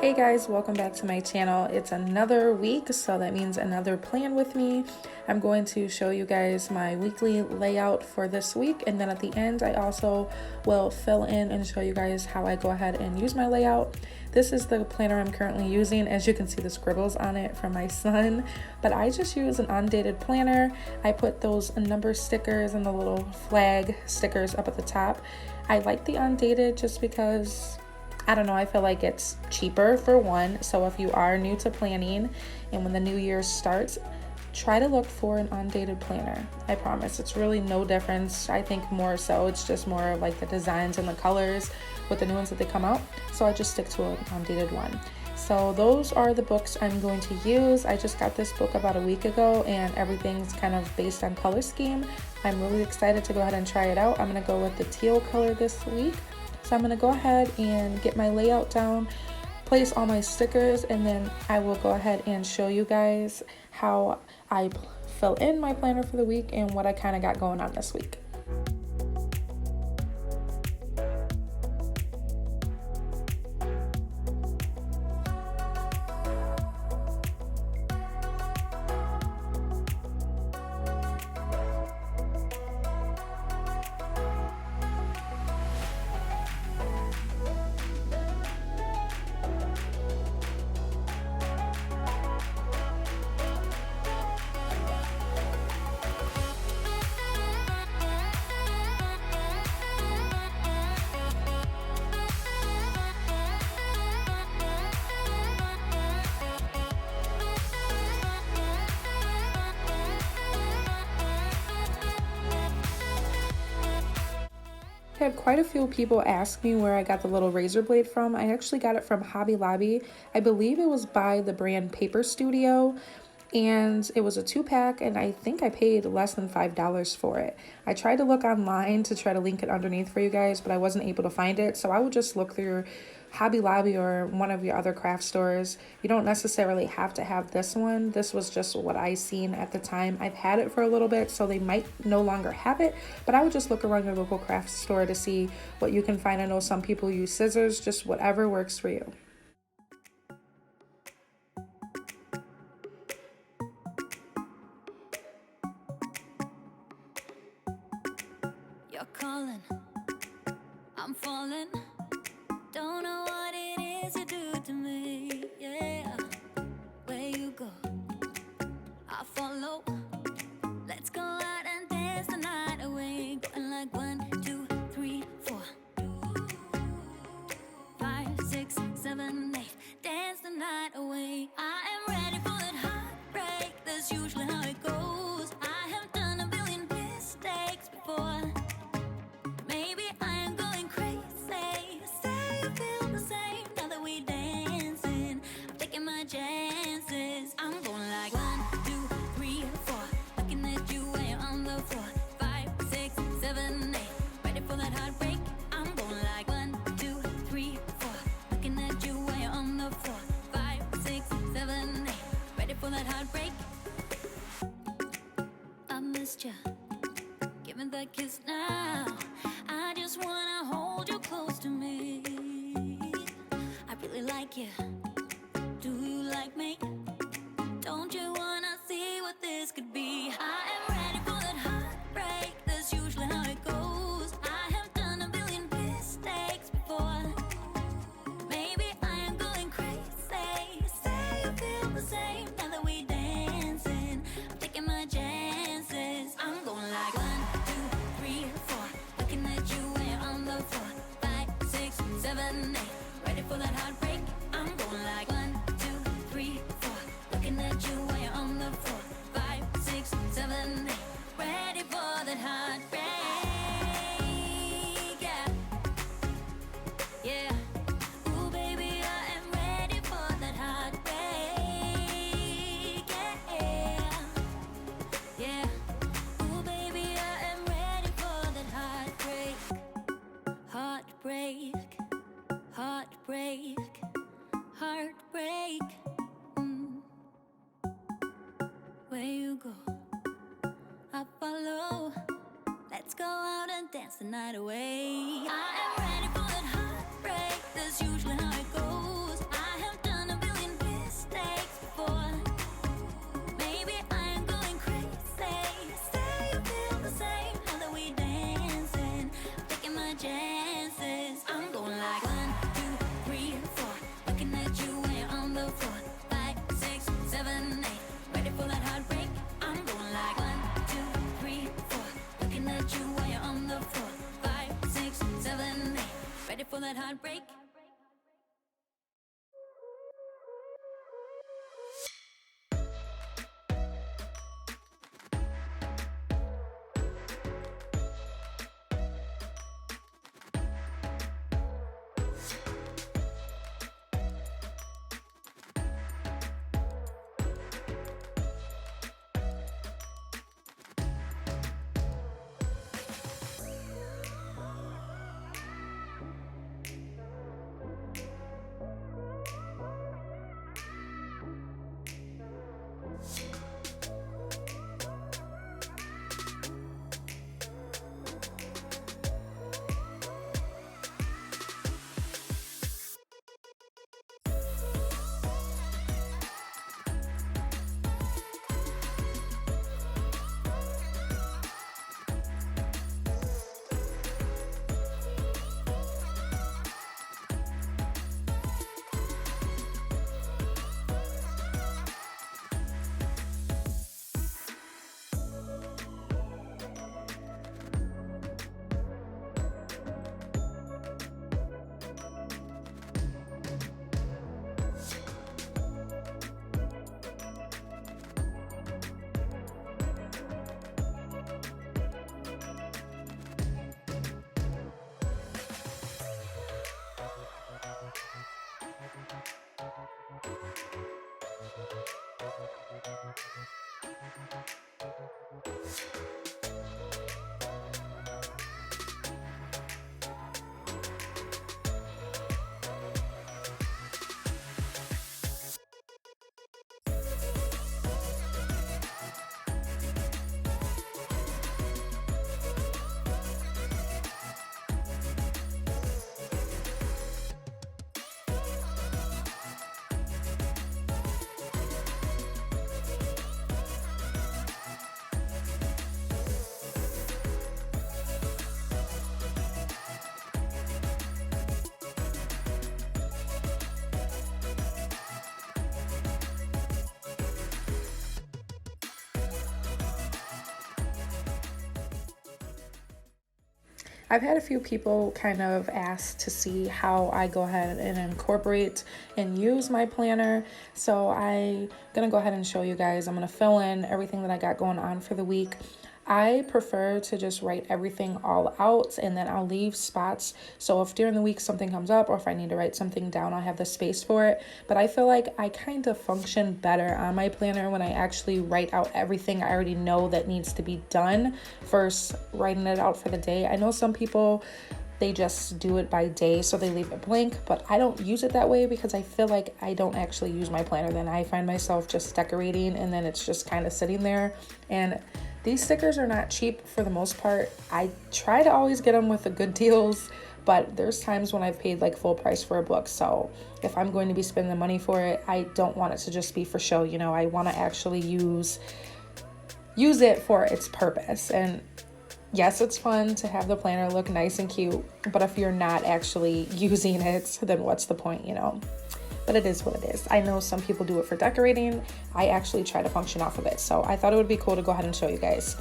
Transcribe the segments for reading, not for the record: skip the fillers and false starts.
Hey guys, welcome back to my channel. It's another week, so that means another plan with me. I'm going to show you guys my weekly layout for this week, and then at the end I also will fill in and show you guys how I go ahead and use my layout. This is the planner I'm currently using. As you can see, the scribbles on it from my son, but I just use an undated planner. I put those number stickers and the little flag stickers up at the top. I like the undated just because I don't know, I feel like it's cheaper for one. So if you are new to planning and when the new year starts, try to look for an undated planner. I promise it's really no difference. I think more so it's just more of like the designs and the colors with the new ones that they come out. So I just stick to an undated one. So those are the books I'm going to use. I just got this book about a week ago and everything's kind of based on color scheme. I'm really excited to go ahead and try it out. I'm gonna go with the teal color this week. So I'm gonna go ahead and get my layout down, place all my stickers, and then I will go ahead and show you guys how I fill in my planner for the week and what I kind of got going on this week. I had quite a few people ask me where I got the little razor blade from. I actually got it from Hobby Lobby. I believe it was by the brand Paper Studio, and it was a 2-pack, and I think I paid less than $5 for it. I tried to look online to try to link it underneath for you guys, but I wasn't able to find it, so I would just look through Hobby Lobby or one of your other craft stores. You don't necessarily have to have this one. This was just what I seen at the time. I've had it for a little bit, so they might no longer have it, but I would just look around your local craft store to see what you can find. I know some people use scissors, just whatever works for you. You're calling, I'm falling. Don't know what it is you do to me, yeah. Where you go, I follow. Let's go out and dance the night away. Going like 1, 2, 3, 4, 5, 6, 7, 8. Dance the night away. I am ready for that heartbreak. That's usually how it goes. I have done a billion mistakes before. Maybe I am going crazy. Say you feel the same now that we dancing. I'm taking my chances. I'm going like 1, 2, 3, 4. Looking at you when you're on the floor. 5, 6, 7, 8. Ready for that heartbreak? I'm going like 1, 2, 3, 4. Looking at you when you're on the floor. 5, 6, 7, 8. Ready for that heartbreak? I missed ya. Give me that kiss now. I just wanna hold you close to me. I really like you. Do you like me? Don't you wanna see what this could be? I am ready for that heartbreak. That's usually how it goes. I have done a billion mistakes before. Maybe I am going crazy. Say you feel the same now that we dancing. I'm taking my chances. I'm going like 1, 2, 3, 4. Looking at you when you're on the floor. 5, 6, 7, 8. Ready for that heartbreak? I'm going like 1, 2, 3, 4. Looking at you when you're on the floor. 5, 6, 7, 8. Ready for that heartbreak? Yeah, yeah. Ooh, baby, I am ready for that heartbreak. Yeah, yeah. Ooh, baby, I am ready for that heartbreak. Heartbreak, heartbreak, heartbreak. Where you go, I follow. Let's go out and dance the night away. I am ready for that heartbreak. That's usually how it goes. I have I've had a few people kind of ask to see how I go ahead and incorporate and use my planner. So I'm gonna go ahead and show you guys. I'm gonna fill in everything that I got going on for the week. I prefer to just write everything all out, and then I'll leave spots. So if during the week something comes up, or if I need to write something down, I'll have the space for it. But I feel like I kind of function better on my planner when I actually write out everything I already know that needs to be done versus writing it out for the day. I know some people, they just do it by day, so they leave it blank, but I don't use it that way because I feel like I don't actually use my planner. Then I find myself just decorating, and then it's just kind of sitting there. And these stickers are not cheap for the most part. I try to always get them with the good deals, but there's times when I've paid like full price for a book. So if I'm going to be spending the money for it, I don't want it to just be for show. You know, I want to actually use it for its purpose. And yes, it's fun to have the planner look nice and cute, but if you're not actually using it, then what's the point, you know? But it is what it is. I know some people do it for decorating. I actually try to function off of it. So I thought it would be cool to go ahead and show you guys.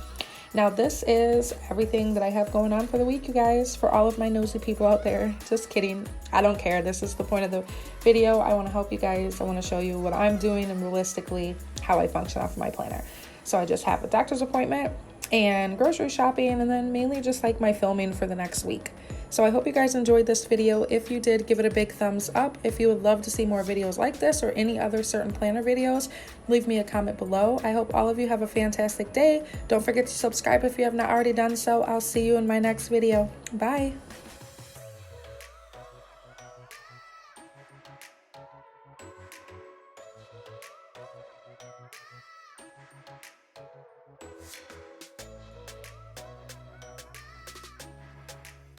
Now this is everything that I have going on for the week, you guys, for all of my nosy people out there. Just kidding. I don't care. This is the point of the video. I want to help you guys. I want to show you what I'm doing and realistically how I function off of my planner. So I just have a doctor's appointment and grocery shopping, and then mainly just like my filming for the next week. So I hope you guys enjoyed this video. If you did, give it a big thumbs up. If you would love to see more videos like this or any other certain planner videos, leave me a comment below. I hope all of you have a fantastic day. Don't forget to subscribe if you have not already done so. I'll see you in my next video. Bye.